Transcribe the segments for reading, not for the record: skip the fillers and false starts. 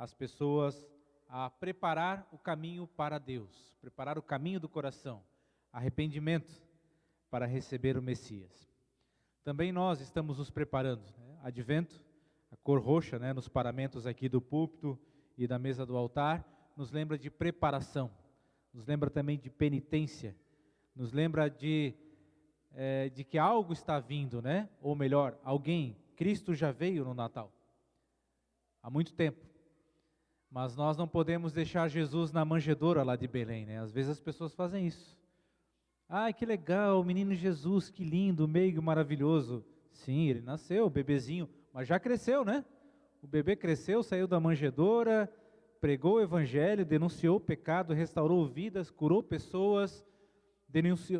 as pessoas a preparar o caminho para Deus, preparar o caminho do coração, arrependimento para receber o Messias. Também nós estamos nos preparando, né? Advento, a cor roxa, né, nos paramentos aqui do púlpito e da mesa do altar, nos lembra de preparação, nos lembra também de penitência, nos lembra de que algo está vindo, né? Ou melhor, Cristo já veio no Natal, há muito tempo, mas nós não podemos deixar Jesus na manjedoura lá de Belém, né? Às vezes as pessoas fazem isso. Ai, que legal, o menino Jesus, que lindo, meigo, maravilhoso. Sim, ele nasceu, bebezinho, mas já cresceu, né? O bebê cresceu, saiu da manjedoura, pregou o evangelho, denunciou o pecado, restaurou vidas, curou pessoas,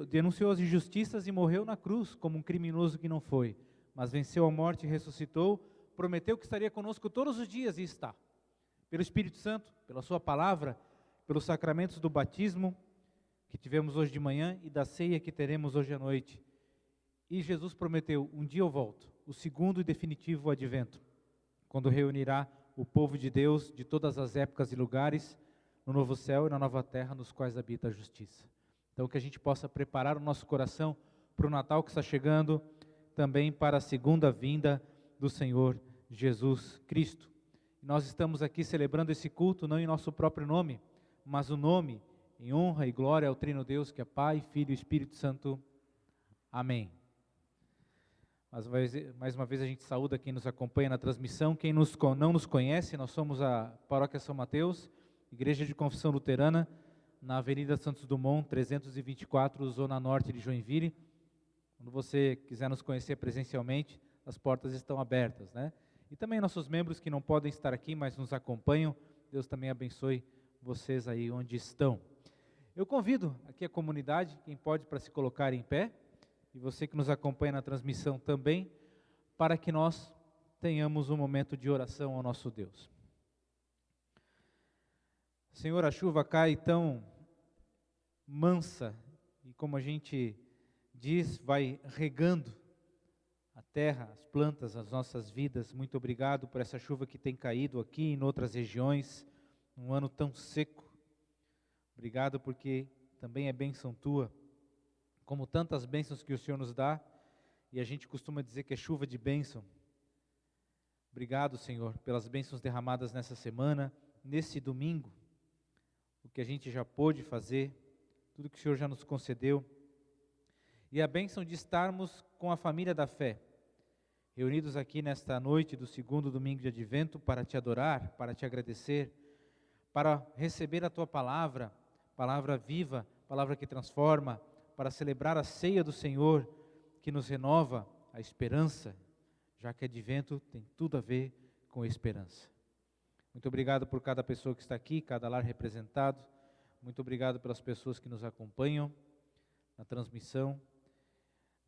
denunciou as injustiças e morreu na cruz como um criminoso que não foi, mas venceu a morte e ressuscitou, prometeu que estaria conosco todos os dias e está. Pelo Espírito Santo, pela sua palavra, pelos sacramentos do batismo que tivemos hoje de manhã e da ceia que teremos hoje à noite. E Jesus prometeu, um dia eu volto, o segundo e definitivo advento, quando reunirá o povo de Deus de todas as épocas e lugares, no novo céu e na nova terra, nos quais habita a justiça. Então que a gente possa preparar o nosso coração para o Natal que está chegando, também para a segunda vinda do Senhor Jesus Cristo. Nós estamos aqui celebrando esse culto não em nosso próprio nome, mas o nome em honra e glória ao Trino Deus, que é Pai, Filho e Espírito Santo. Amém. Mais uma vez a gente saúda quem nos acompanha na transmissão. Quem não nos conhece, nós somos a Paróquia São Mateus, Igreja de Confissão Luterana, na Avenida Santos Dumont, 324, Zona Norte de Joinville. Quando você quiser nos conhecer presencialmente, as portas estão abertas, né? E também nossos membros que não podem estar aqui, mas nos acompanham, Deus também abençoe vocês aí onde estão. Eu convido aqui a comunidade, quem pode, para se colocar em pé, e você que nos acompanha na transmissão também, para que nós tenhamos um momento de oração ao nosso Deus. Senhor, a chuva cai tão mansa, e como a gente diz, vai regando a terra, as plantas, as nossas vidas. Muito obrigado por essa chuva que tem caído aqui e em outras regiões, num ano tão seco. Obrigado porque também é bênção Tua, como tantas bênçãos que o Senhor nos dá, e a gente costuma dizer que é chuva de bênção. Obrigado, Senhor, pelas bênçãos derramadas nessa semana, nesse domingo, o que a gente já pôde fazer, tudo que o Senhor já nos concedeu, e a bênção de estarmos com a família da fé, reunidos aqui nesta noite do segundo domingo de Advento para Te adorar, para Te agradecer, para receber a Tua palavra, palavra viva, palavra que transforma, para celebrar a ceia do Senhor, que nos renova a esperança, já que Advento tem tudo a ver com esperança. Muito obrigado por cada pessoa que está aqui, cada lar representado, muito obrigado pelas pessoas que nos acompanham na transmissão.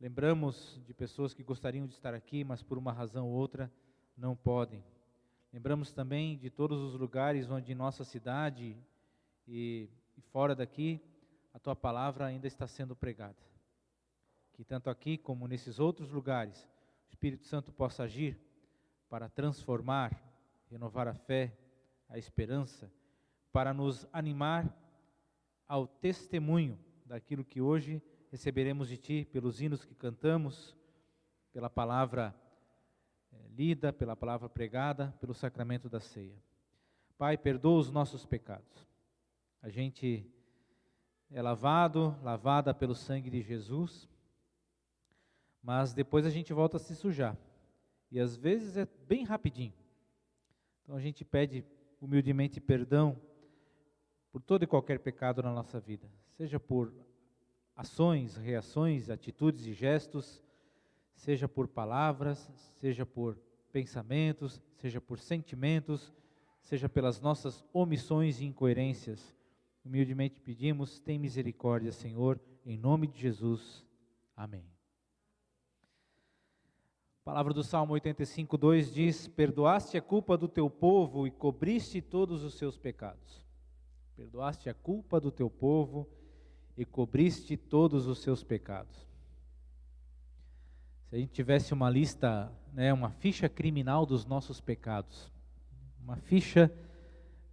Lembramos de pessoas que gostariam de estar aqui, mas por uma razão ou outra não podem. Lembramos também de todos os lugares onde em nossa cidade e fora daqui a Tua palavra ainda está sendo pregada. Que tanto aqui como nesses outros lugares o Espírito Santo possa agir para transformar, renovar a fé, a esperança, para nos animar ao testemunho daquilo que hoje receberemos de Ti, pelos hinos que cantamos, pela palavra lida, pela palavra pregada, pelo sacramento da ceia. Pai, perdoa os nossos pecados. A gente é lavada pelo sangue de Jesus, mas depois a gente volta a se sujar. E às vezes é bem rapidinho. Então a gente pede humildemente perdão por todo e qualquer pecado na nossa vida, seja por ações, reações, atitudes e gestos, seja por palavras, seja por pensamentos, seja por sentimentos, seja pelas nossas omissões e incoerências. Humildemente pedimos, tem misericórdia, Senhor, em nome de Jesus. Amém. A palavra do Salmo 85:2 diz: perdoaste a culpa do teu povo e cobriste todos os seus pecados. Perdoaste a culpa do teu povo e cobriste todos os seus pecados. Se a gente tivesse uma lista, uma ficha criminal dos nossos pecados, uma ficha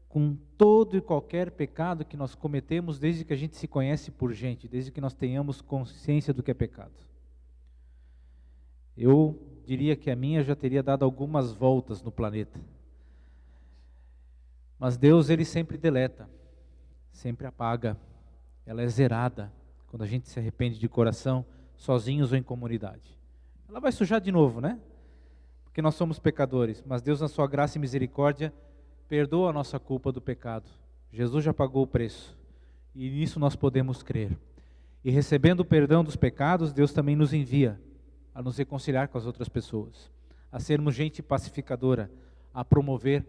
com todo e qualquer pecado que nós cometemos desde que a gente se conhece por gente, desde que nós tenhamos consciência do que é pecado. Eu diria que a minha já teria dado algumas voltas no planeta. Mas Deus, Ele sempre deleta, sempre apaga. Ela é zerada quando a gente se arrepende de coração, sozinhos ou em comunidade. Ela vai sujar de novo, né? Porque nós somos pecadores, mas Deus, na sua graça e misericórdia, perdoa a nossa culpa do pecado. Jesus já pagou o preço, e nisso nós podemos crer. E recebendo o perdão dos pecados, Deus também nos envia a nos reconciliar com as outras pessoas, a sermos gente pacificadora, a promover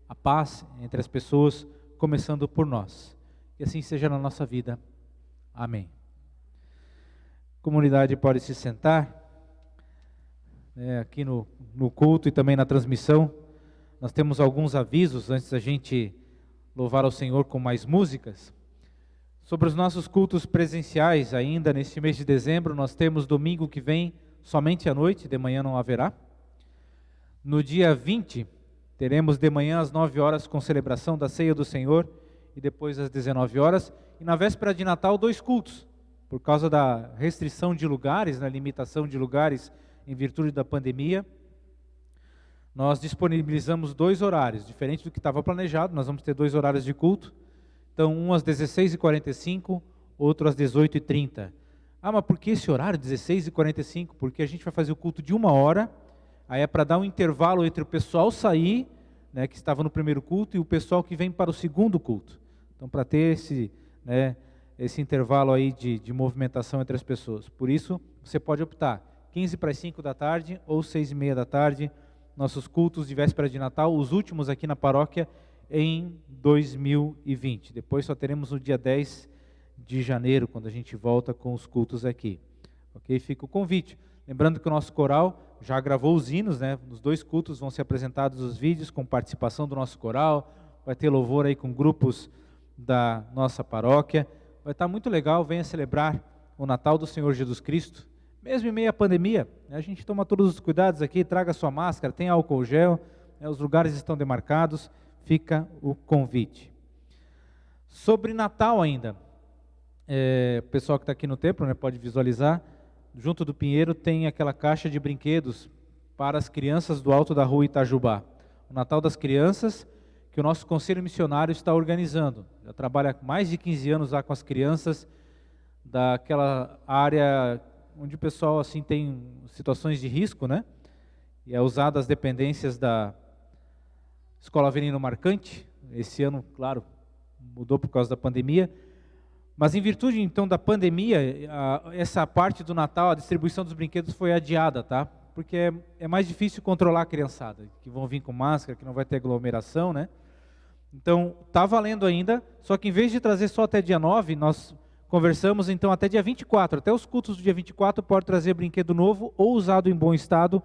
a paz entre as pessoas, começando por nós. E assim seja na nossa vida. Amém. A comunidade pode se sentar. Aqui no culto e também na transmissão, nós temos alguns avisos antes da gente louvar ao Senhor com mais músicas. Sobre os nossos cultos presenciais, ainda neste mês de dezembro, nós temos domingo que vem somente à noite, de manhã não haverá. No dia 20, teremos de manhã às 9 horas com celebração da Ceia do Senhor e depois às 19 horas. E na véspera de Natal, 2 cultos, por causa da restrição de lugares, na limitação de lugares em virtude da pandemia. Nós disponibilizamos 2 horários, diferente do que estava planejado. Nós vamos ter 2 horários de culto. Então, um às 16h45, outro às 18h30. Ah, mas por que esse horário, 16h45? Porque a gente vai fazer o culto de 1 hora, aí é para dar um intervalo entre o pessoal sair, né, que estava no primeiro culto, e o pessoal que vem para o segundo culto. Então, para ter esse intervalo aí de movimentação entre as pessoas. Por isso, você pode optar 15 para as 5 da tarde ou 6h30 da tarde, nossos cultos de véspera de Natal, os últimos aqui na paróquia em 2020. Depois só teremos no dia 10 de janeiro, quando a gente volta com os cultos aqui. Ok? Fica o convite. Lembrando que o nosso coral já gravou os hinos, né? Nos 2 cultos vão ser apresentados os vídeos com participação do nosso coral, vai ter louvor aí com grupos da nossa paróquia. Vai estar muito legal, venha celebrar o Natal do Senhor Jesus Cristo. Mesmo em meio à pandemia, a gente toma todos os cuidados aqui, traga sua máscara, tem álcool gel, os lugares estão demarcados, fica o convite. Sobre Natal ainda, o pessoal que está aqui no templo, né, pode visualizar, junto do Pinheiro tem aquela caixa de brinquedos para as crianças do Alto da Rua Itajubá. O Natal das Crianças, que o nosso Conselho Missionário está organizando. Já trabalha há mais de 15 anos lá com as crianças daquela área onde o pessoal assim tem situações de risco, né? E é usado as dependências da Escola Avenida Marcante. Esse ano, claro, mudou por causa da pandemia. Mas em virtude então da pandemia, essa parte do Natal, a distribuição dos brinquedos foi adiada, tá? Porque é mais difícil controlar a criançada, que vão vir com máscara, que não vai ter aglomeração, né? Então, está valendo ainda, só que em vez de trazer só até dia 9, nós conversamos então até dia 24, até os cultos do dia 24 pode trazer brinquedo novo ou usado em bom estado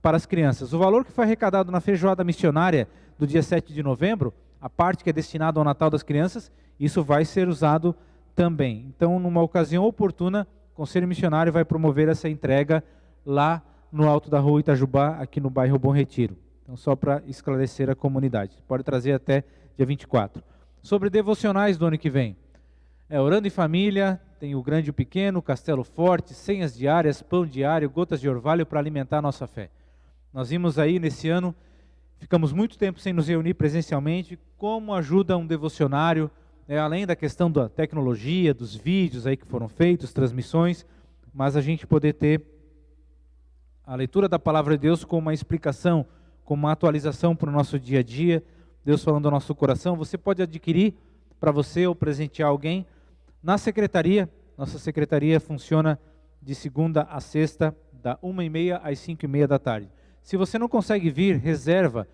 para as crianças. O valor que foi arrecadado na feijoada missionária do dia 7 de novembro, a parte que é destinada ao Natal das Crianças, isso vai ser usado também. Então, numa ocasião oportuna, o Conselho Missionário vai promover essa entrega lá no Alto da Rua Itajubá, aqui no bairro Bom Retiro. Então, só para esclarecer a comunidade. Pode trazer até dia 24. Sobre devocionais do ano que vem. Orando em Família, tem o Grande e o Pequeno, Castelo Forte, senhas diárias, pão diário, gotas de orvalho para alimentar a nossa fé. Nós vimos aí nesse ano, ficamos muito tempo sem nos reunir presencialmente, como ajuda um devocionário, além da questão da tecnologia, dos vídeos aí que foram feitos, transmissões, mas a gente poder ter a leitura da Palavra de Deus com uma explicação, com uma atualização para o nosso dia a dia, Deus falando ao nosso coração. Você pode adquirir para você ou presentear alguém na secretaria. Nossa secretaria funciona de segunda a sexta, da 1h30 às 5h30 da tarde. Se você não consegue vir, reserva.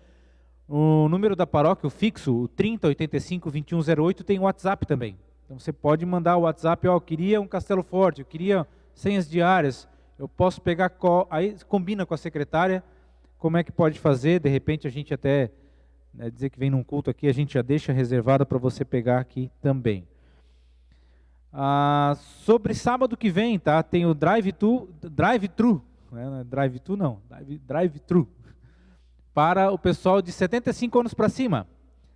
O número da paróquia, o fixo, o 3085-2108, tem o WhatsApp também. Então você pode mandar o WhatsApp, eu queria um Castelo Forte, eu queria senhas diárias, eu posso pegar, aí combina com a secretária, como é que pode fazer, de repente a gente até, dizer que vem num culto aqui, a gente já deixa reservada para você pegar aqui também. Sobre sábado que vem, tá? Tem o drive-thru, para o pessoal de 75 anos para cima.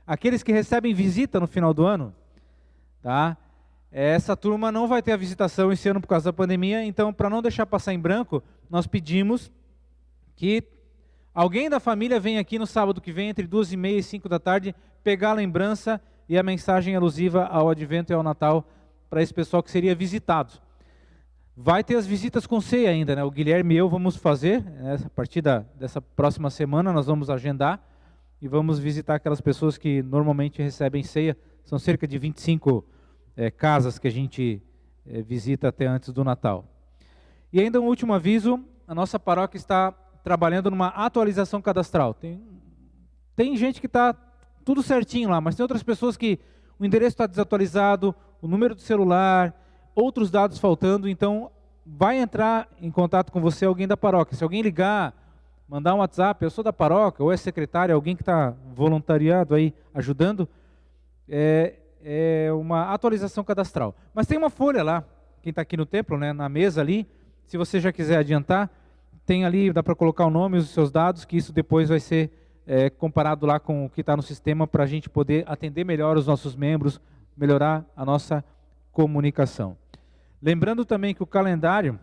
Aqueles que recebem visita no final do ano, tá? Essa turma não vai ter a visitação esse ano por causa da pandemia, então para não deixar passar em branco, nós pedimos que alguém da família venha aqui no sábado que vem, entre 2h30 e 5 da tarde, pegar a lembrança e a mensagem alusiva ao Advento e ao Natal para esse pessoal que seria visitado. Vai ter as visitas com ceia ainda, né? O Guilherme e eu vamos fazer, né? A partir dessa próxima semana nós vamos agendar e vamos visitar aquelas pessoas que normalmente recebem ceia. São cerca de 25 casas que a gente visita até antes do Natal. E ainda um último aviso, a nossa paróquia está trabalhando numa atualização cadastral. Tem gente que está tudo certinho lá, mas tem outras pessoas que o endereço está desatualizado, o número do celular, outros dados faltando, então vai entrar em contato com você alguém da paróquia. Se alguém ligar, mandar um WhatsApp, eu sou da paróquia, ou é secretário, alguém que está voluntariado aí ajudando, é uma atualização cadastral. Mas tem uma folha lá, quem está aqui no templo, né, na mesa ali, se você já quiser adiantar, tem ali, dá para colocar o nome e os seus dados, que isso depois vai ser comparado lá com o que está no sistema para a gente poder atender melhor os nossos membros, melhorar a nossa comunicação. Lembrando também que o calendário,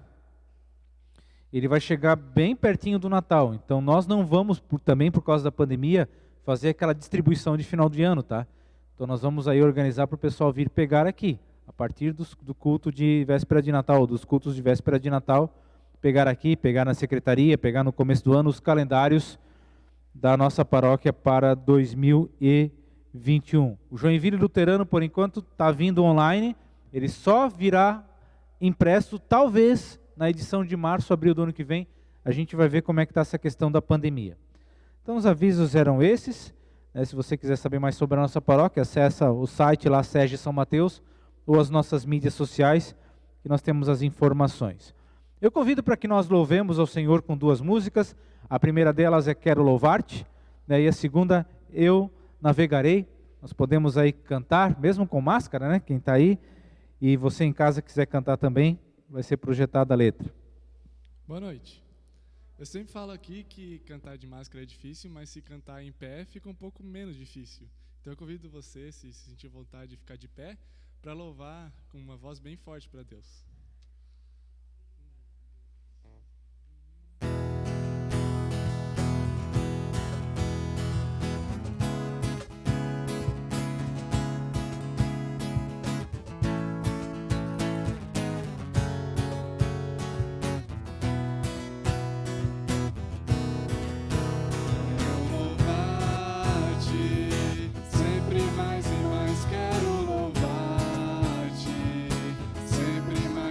ele vai chegar bem pertinho do Natal, então nós não vamos, também por causa da pandemia, fazer aquela distribuição de final de ano, tá? Então nós vamos aí organizar para o pessoal vir pegar aqui, a partir do culto de véspera de Natal, dos cultos de véspera de Natal, pegar aqui, pegar na secretaria, pegar no começo do ano os calendários da nossa paróquia para 2021. O Joinville Luterano, por enquanto, está vindo online, ele só virá impresso, talvez, na edição de março, abril do ano que vem, a gente vai ver como é que está essa questão da pandemia. Então os avisos eram esses, né? Se você quiser saber mais sobre a nossa paróquia, acessa o site lá, SEGE São Mateus, ou as nossas mídias sociais, que nós temos as informações. Eu convido para que nós louvemos ao Senhor com 2 músicas. A primeira delas é Quero Louvar-te, né? E a segunda, Eu Navegarei. Nós podemos aí cantar, mesmo com máscara, né? Quem está aí, e você em casa quiser cantar também, vai ser projetada a letra. Boa noite. Eu sempre falo aqui que cantar de máscara é difícil, mas se cantar em pé fica um pouco menos difícil. Então eu convido você, se sentir vontade de ficar de pé, para louvar com uma voz bem forte para Deus. Sempre mais e mais quero louvar-te, sempre mais.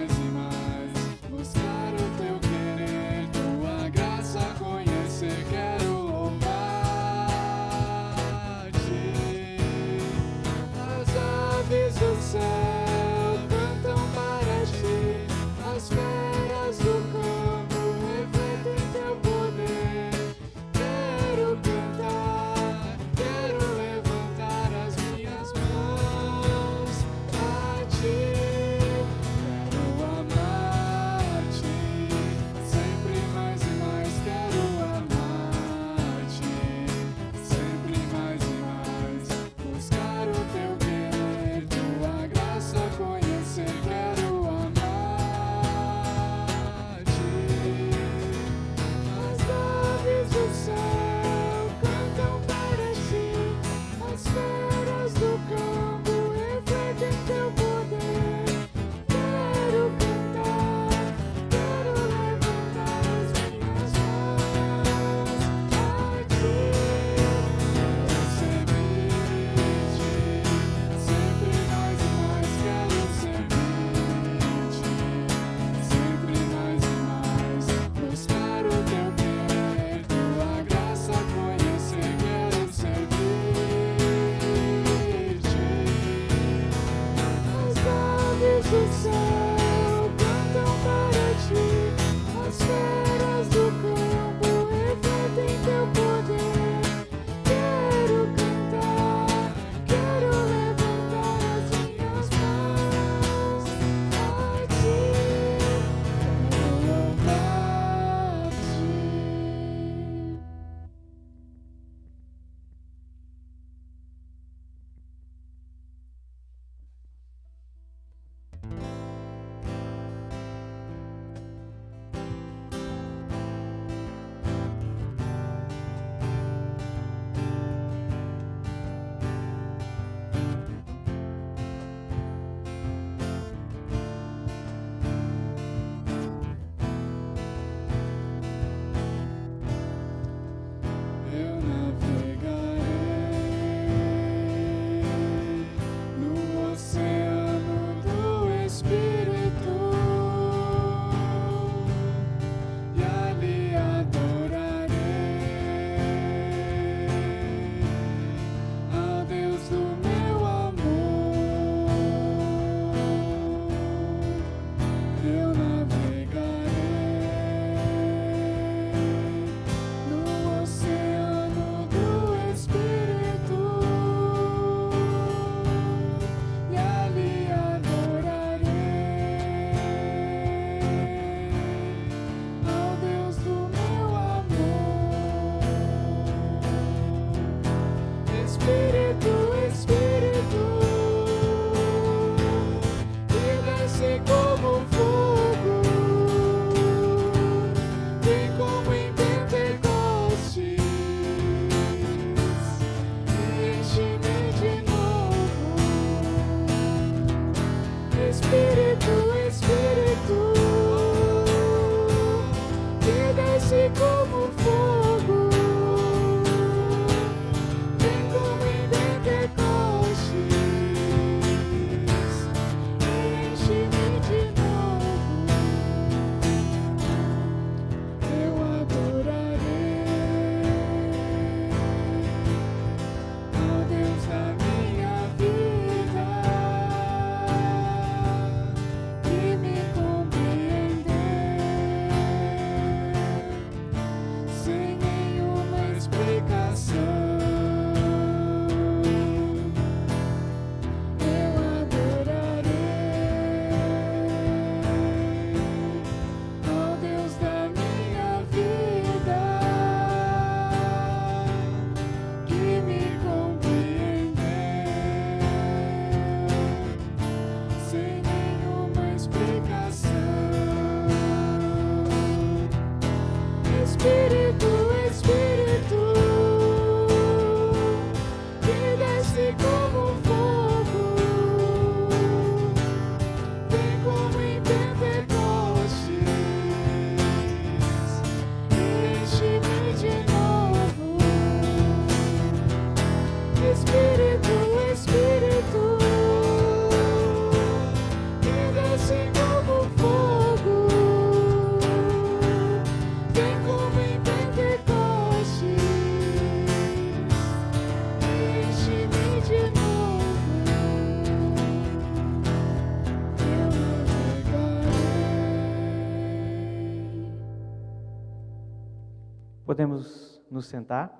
Podemos nos sentar.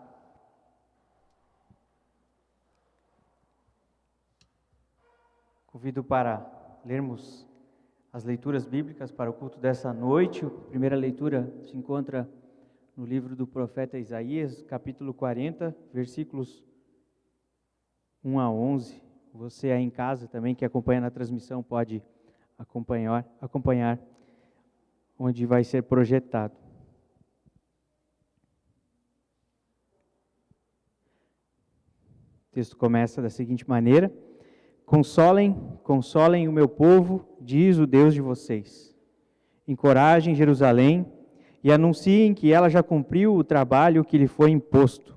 Convido para lermos as leituras bíblicas para o culto dessa noite. A primeira leitura se encontra no livro do profeta Isaías, capítulo 40, versículos 1 a 11. Você aí em casa também que acompanha na transmissão pode acompanhar onde vai ser projetado. O texto começa da seguinte maneira: Consolem o meu povo, diz o Deus de vocês. Encorajem Jerusalém e anunciem que ela já cumpriu o trabalho que lhe foi imposto.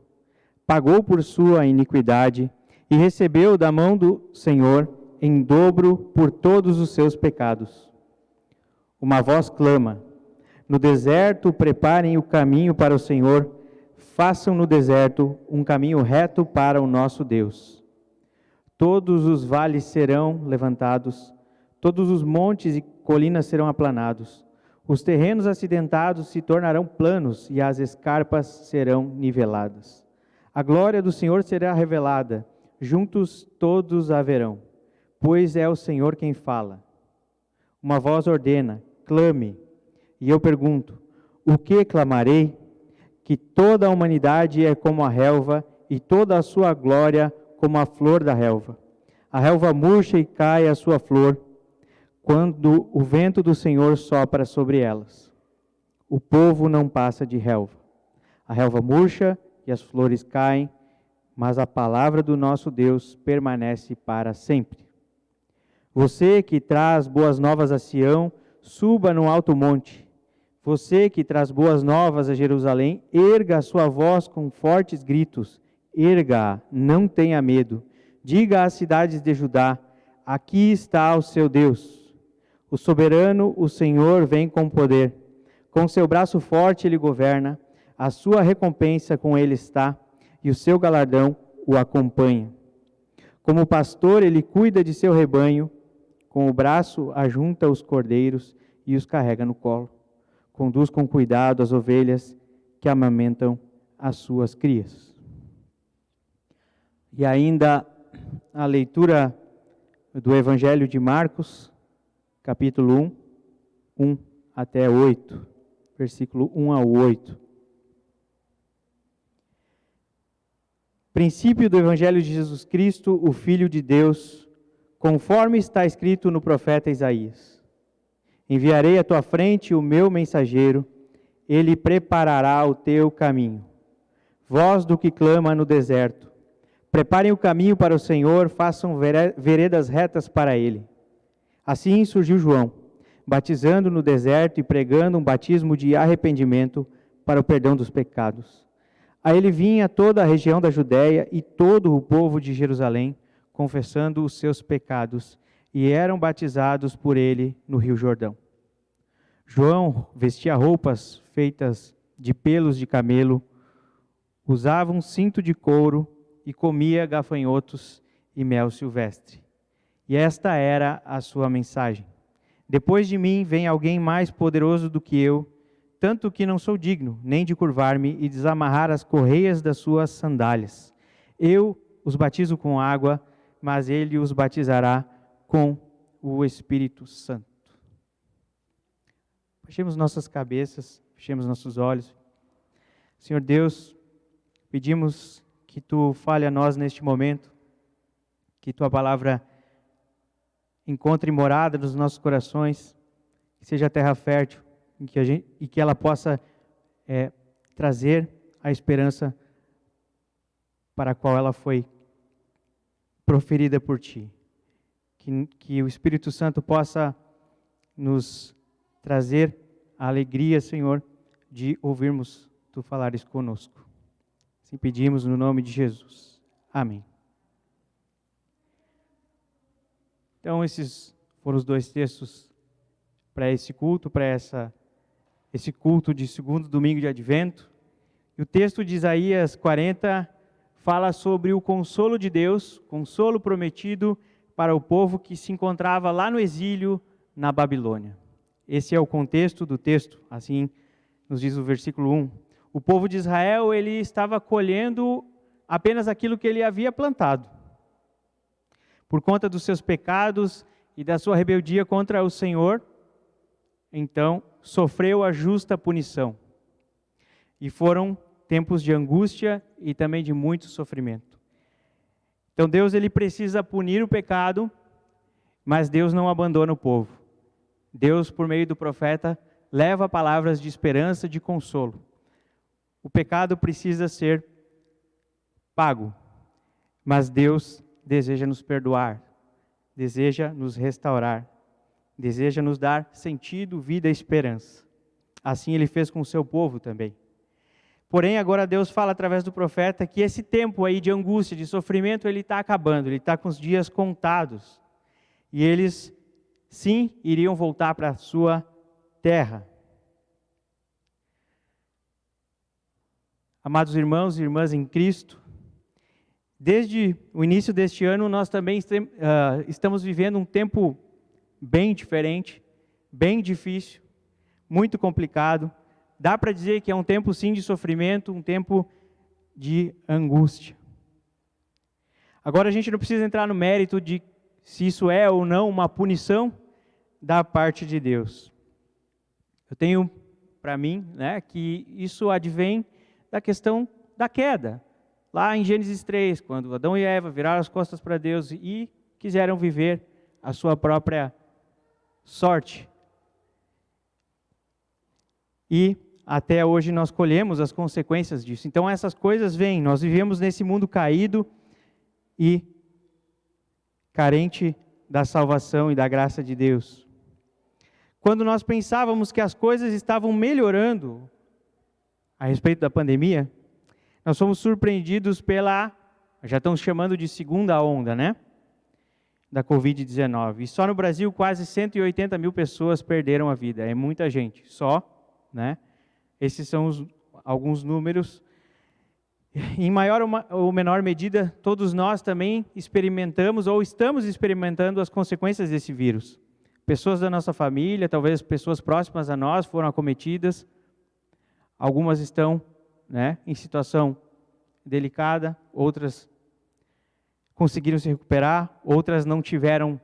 Pagou por sua iniquidade e recebeu da mão do Senhor em dobro por todos os seus pecados. Uma voz clama: no deserto preparem o caminho para o Senhor, façam no deserto um caminho reto para o nosso Deus. Todos os vales serão levantados, todos os montes e colinas serão aplanados. Os terrenos acidentados se tornarão planos e as escarpas serão niveladas. A glória do Senhor será revelada, juntos todos a verão, pois é o Senhor quem fala. Uma voz ordena: clame. E eu pergunto: o que clamarei? Que toda a humanidade é como a relva e toda a sua glória como a flor da relva. A relva murcha e cai a sua flor, quando o vento do Senhor sopra sobre elas. O povo não passa de relva. A relva murcha e as flores caem, mas a palavra do nosso Deus permanece para sempre. Você que traz boas novas a Sião, suba no alto monte. Você que traz boas novas a Jerusalém, erga a sua voz com fortes gritos. Erga-a, não tenha medo. Diga às cidades de Judá: aqui está o seu Deus. O soberano, o Senhor, vem com poder. Com seu braço forte ele governa. A sua recompensa com ele está, e o seu galardão o acompanha. Como pastor, ele cuida de seu rebanho. Com o braço ajunta os cordeiros e os carrega no colo. Conduz com cuidado as ovelhas que amamentam as suas crias. E ainda a leitura do Evangelho de Marcos, capítulo 1 até 8, versículo 1 ao 8. Princípio do Evangelho de Jesus Cristo, o Filho de Deus, conforme está escrito no profeta Isaías. Enviarei à tua frente o meu mensageiro, ele preparará o teu caminho. Voz do que clama no deserto. Preparem o caminho para o Senhor, façam veredas retas para ele. Assim surgiu João, batizando no deserto e pregando um batismo de arrependimento para o perdão dos pecados. A ele vinha toda a região da Judéia e todo o povo de Jerusalém, confessando os seus pecados, e eram batizados por ele no Rio Jordão. João vestia roupas feitas de pelos de camelo, usava um cinto de couro e comia gafanhotos e mel silvestre. E esta era a sua mensagem: depois de mim vem alguém mais poderoso do que eu, tanto que não sou digno nem de curvar-me e desamarrar as correias das suas sandálias. Eu os batizo com água, mas ele os batizará com o Espírito Santo. Fechemos nossas cabeças, fechemos nossos olhos. Senhor Deus, pedimos que Tu fale a nós neste momento, que Tua palavra encontre morada nos nossos corações, que seja terra fértil, e que ela possa trazer a esperança para a qual ela foi proferida por Ti. Que o Espírito Santo possa nos trazer a alegria, Senhor, de ouvirmos Tu falares conosco. Assim pedimos no nome de Jesus. Amém. Então, esses foram os dois textos para esse culto, esse culto de segundo domingo de Advento. E o texto de Isaías 40 fala sobre o consolo de Deus, consolo prometido para o povo que se encontrava lá no exílio na Babilônia. Esse é o contexto do texto, assim nos diz o versículo 1. O povo de Israel, ele estava colhendo apenas aquilo que ele havia plantado. Por conta dos seus pecados e da sua rebeldia contra o Senhor, então sofreu a justa punição. E foram tempos de angústia e também de muito sofrimento. Então Deus, ele precisa punir o pecado, mas Deus não abandona o povo. Deus, por meio do profeta, leva palavras de esperança, de consolo. O pecado precisa ser pago, mas Deus deseja nos perdoar, deseja nos restaurar, deseja nos dar sentido, vida e esperança. Assim Ele fez com o seu povo também. Porém, agora Deus fala através do profeta que esse tempo aí de angústia, de sofrimento, ele está acabando, ele está com os dias contados. E eles, sim, iriam voltar para a sua terra. Amados irmãos e irmãs em Cristo, desde o início deste ano, nós também estamos vivendo um tempo bem diferente, bem difícil, muito complicado. Dá para dizer que é um tempo, sim, de sofrimento, um tempo de angústia. Agora, a gente não precisa entrar no mérito de se isso é ou não uma punição da parte de Deus. Eu tenho para mim, que isso advém da questão da queda. Lá em Gênesis 3, quando Adão e Eva viraram as costas para Deus e quiseram viver a sua própria sorte. E até hoje nós colhemos as consequências disso. Então essas coisas vêm, nós vivemos nesse mundo caído e carente da salvação e da graça de Deus. Quando nós pensávamos que as coisas estavam melhorando a respeito da pandemia, nós fomos surpreendidos já estão chamando de segunda onda, né? Da Covid-19. E só no Brasil quase 180 mil pessoas perderam a vida. É muita gente, né? Esses são alguns números. Em maior ou menor medida, todos nós também experimentamos ou estamos experimentando as consequências desse vírus. Pessoas da nossa família, talvez pessoas próximas a nós foram acometidas. Algumas estão, né, em situação delicada, outras conseguiram se recuperar, outras não tiveram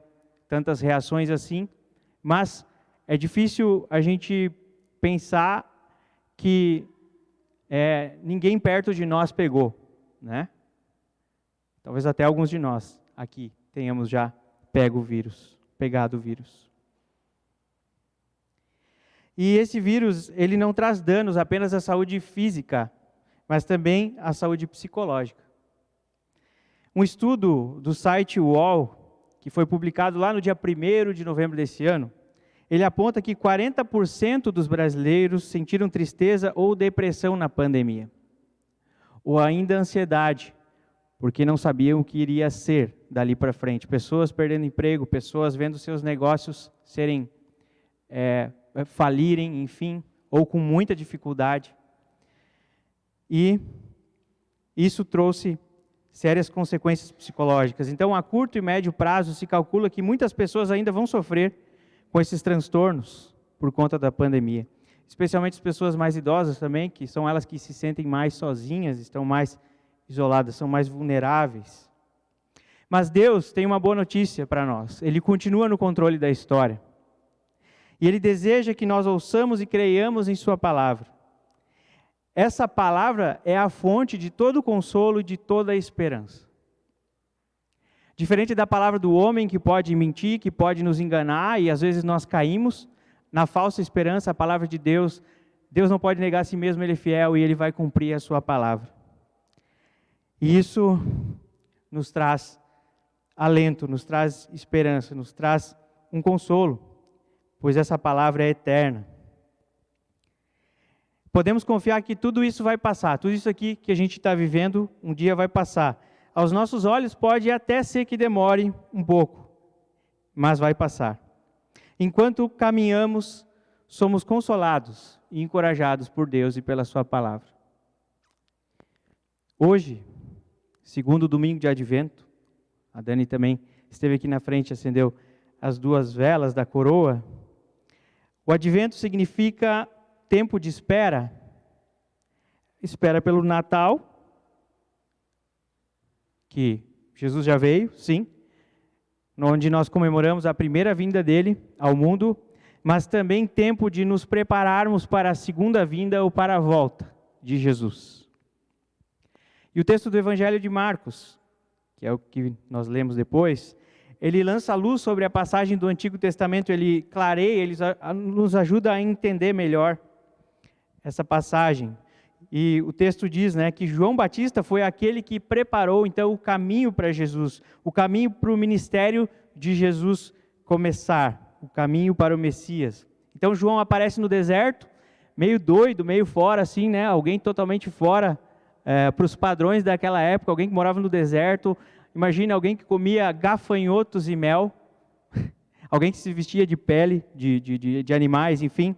tantas reações assim. Mas é difícil a gente pensar que ninguém perto de nós pegou, né? Talvez até alguns de nós aqui tenhamos já pegado o vírus. E esse vírus, ele não traz danos apenas à saúde física, mas também à saúde psicológica. Um estudo do site UOL, que foi publicado lá no dia 1º de novembro desse ano, ele aponta que 40% dos brasileiros sentiram tristeza ou depressão na pandemia. Ou ainda ansiedade, porque não sabiam o que iria ser dali para frente. Pessoas perdendo emprego, pessoas vendo seus negócios falirem, enfim, ou com muita dificuldade. E isso trouxe sérias consequências psicológicas. Então, a curto e médio prazo, se calcula que muitas pessoas ainda vão sofrer com esses transtornos por conta da pandemia. Especialmente as pessoas mais idosas também, que são elas que se sentem mais sozinhas, estão mais isoladas, são mais vulneráveis. Mas Deus tem uma boa notícia para nós. Ele continua no controle da história. E Ele deseja que nós ouçamos e creiamos em Sua palavra. Essa palavra é a fonte de todo o consolo e de toda a esperança. Diferente da palavra do homem que pode mentir, que pode nos enganar, e às vezes nós caímos na falsa esperança, a palavra de Deus, Deus não pode negar a si mesmo, Ele é fiel e Ele vai cumprir a sua palavra. E isso nos traz alento, nos traz esperança, nos traz um consolo, pois essa palavra é eterna. Podemos confiar que tudo isso vai passar, tudo isso aqui que a gente está vivendo, um dia vai passar. Aos nossos olhos pode até ser que demore um pouco, mas vai passar. Enquanto caminhamos, somos consolados e encorajados por Deus e pela sua palavra. Hoje, segundo domingo de Advento, a Dani também esteve aqui na frente, acendeu as 2 velas da coroa. O Advento significa tempo de espera pelo Natal, que Jesus já veio, sim, onde nós comemoramos a primeira vinda dele ao mundo, mas também tempo de nos prepararmos para a segunda vinda ou para a volta de Jesus. E o texto do Evangelho de Marcos, que é o que nós lemos depois, ele lança luz sobre a passagem do Antigo Testamento, ele clareia, ele nos ajuda a entender melhor essa passagem. E o texto diz, né, que João Batista foi aquele que preparou, então, o caminho para Jesus, o caminho para o ministério de Jesus começar, o caminho para o Messias. Então, João aparece no deserto, meio doido, meio fora, assim, né, alguém totalmente fora para os padrões daquela época, alguém que morava no deserto. Imagina alguém que comia gafanhotos e mel, alguém que se vestia de pele de animais, enfim.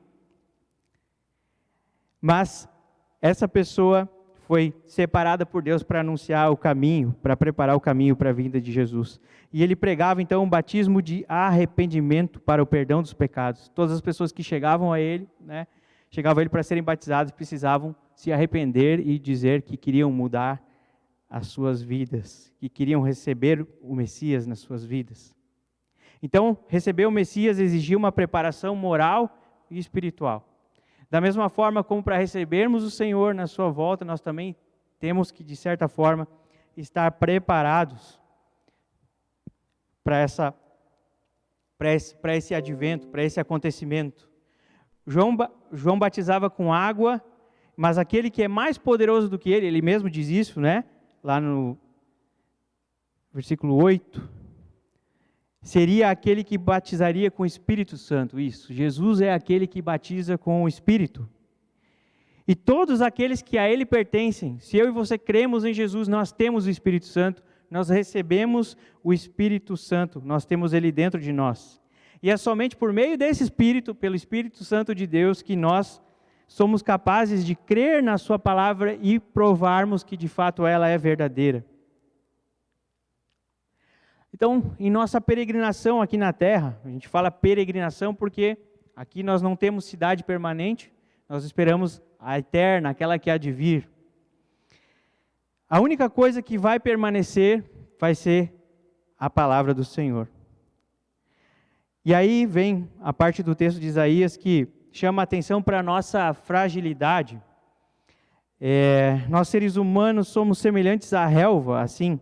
Mas essa pessoa foi separada por Deus para anunciar o caminho, para preparar o caminho para a vinda de Jesus. E ele pregava então um batismo de arrependimento para o perdão dos pecados. Todas as pessoas que chegavam a ele, né, chegavam a ele para serem batizados, precisavam se arrepender e dizer que queriam mudar as suas vidas, que queriam receber o Messias nas suas vidas. Então, receber o Messias exigia uma preparação moral e espiritual. Da mesma forma como para recebermos o Senhor na sua volta, nós também temos que, de certa forma, estar preparados para para esse advento, para esse acontecimento. João batizava com água, mas aquele que é mais poderoso do que ele mesmo diz isso, né? Lá no versículo 8, seria aquele que batizaria com o Espírito Santo. Isso, Jesus é aquele que batiza com o Espírito. E todos aqueles que a Ele pertencem, se eu e você cremos em Jesus, nós temos o Espírito Santo, nós recebemos o Espírito Santo, nós temos Ele dentro de nós. E é somente por meio desse Espírito, pelo Espírito Santo de Deus, que nós somos capazes de crer na Sua palavra e provarmos que de fato ela é verdadeira. Então, em nossa peregrinação aqui na terra, a gente fala peregrinação porque aqui nós não temos cidade permanente, nós esperamos a eterna, aquela que há de vir. A única coisa que vai permanecer vai ser a palavra do Senhor. E aí vem a parte do texto de Isaías que chama a atenção para a nossa fragilidade. Nós seres humanos somos semelhantes à relva, assim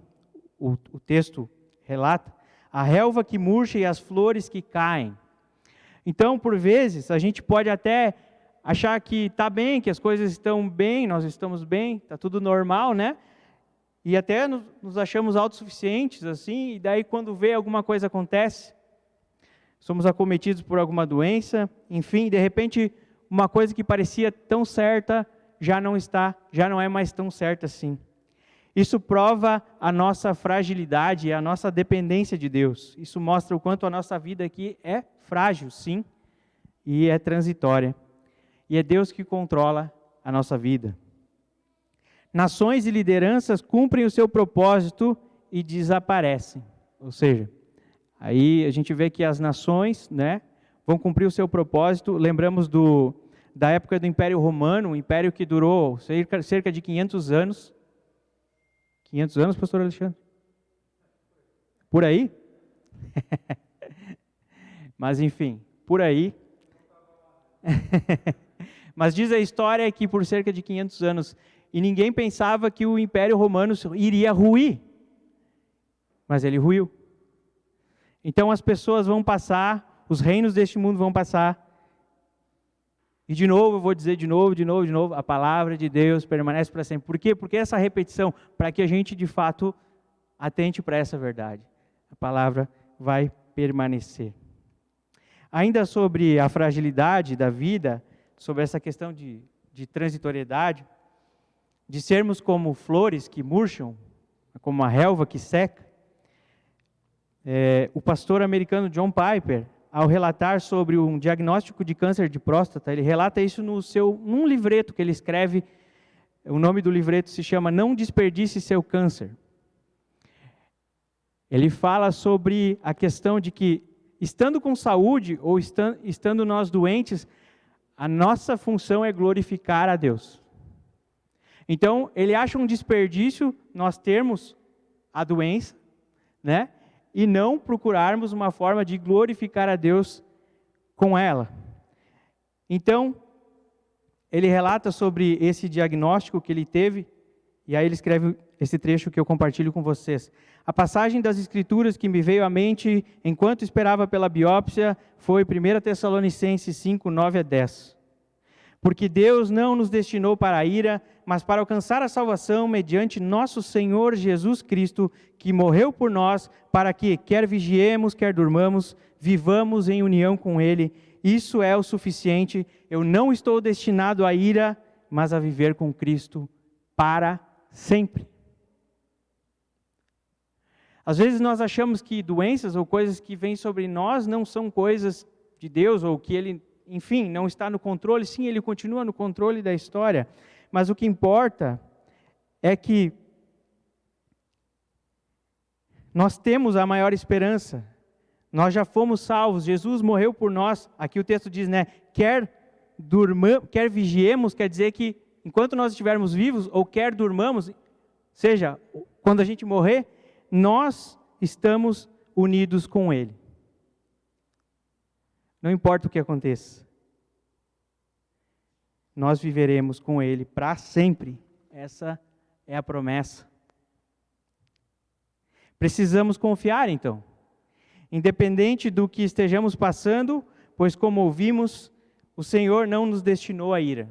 o texto relata, a relva que murcha e as flores que caem. Então, por vezes, a gente pode até achar que está bem, que as coisas estão bem, nós estamos bem, está tudo normal, né? E até nos achamos autossuficientes, assim, e daí quando vê alguma coisa acontece, somos acometidos por alguma doença, enfim, de repente, uma coisa que parecia tão certa, já não é mais tão certa assim. Isso prova a nossa fragilidade, a nossa dependência de Deus. Isso mostra o quanto a nossa vida aqui é frágil, sim, e é transitória. E é Deus que controla a nossa vida. Nações e lideranças cumprem o seu propósito e desaparecem. Ou seja, aí a gente vê que as nações, né, vão cumprir o seu propósito. Lembramos da época do Império Romano, um império que durou cerca de 500 anos. 500 anos, pastor Alexandre? Por aí? Mas enfim, por aí. Mas diz a história que por cerca de 500 anos, e ninguém pensava que o Império Romano iria ruir. Mas ele ruiu. Então as pessoas vão passar, os reinos deste mundo vão passar. E de novo, eu vou dizer de novo, a palavra de Deus permanece para sempre. Por quê? Porque essa repetição, para que a gente de fato atente para essa verdade. A palavra vai permanecer. Ainda sobre a fragilidade da vida, sobre essa questão de transitoriedade, de sermos como flores que murcham, como a relva que seca, o pastor americano John Piper, ao relatar sobre um diagnóstico de câncer de próstata, ele relata isso num livreto que ele escreve. O nome do livreto se chama Não Desperdice Seu Câncer. Ele fala sobre a questão de que, estando com saúde ou estando nós doentes, a nossa função é glorificar a Deus. Então, ele acha um desperdício nós termos a doença, né? E não procurarmos uma forma de glorificar a Deus com ela. Então, ele relata sobre esse diagnóstico que ele teve, e aí ele escreve esse trecho que eu compartilho com vocês. A passagem das Escrituras que me veio à mente enquanto esperava pela biópsia foi 1 Tessalonicenses 5, 9 a 10. Porque Deus não nos destinou para a ira, mas para alcançar a salvação mediante nosso Senhor Jesus Cristo, que morreu por nós, para que, quer vigiemos, quer durmamos, vivamos em união com Ele. Isso é o suficiente. Eu não estou destinado à ira, mas a viver com Cristo para sempre. Às vezes nós achamos que doenças ou coisas que vêm sobre nós não são coisas de Deus, ou que Ele, enfim, não está no controle. Sim, Ele continua no controle da história, mas o que importa é que nós temos a maior esperança, nós já fomos salvos, Jesus morreu por nós. Aqui o texto diz, né, quer vigiemos, quer dizer que enquanto nós estivermos vivos, ou quer durmamos, seja, quando a gente morrer, nós estamos unidos com Ele. Não importa o que aconteça, nós viveremos com Ele para sempre. Essa é a promessa. Precisamos confiar, então. independente do que estejamos passando, pois como ouvimos, o Senhor não nos destinou à ira.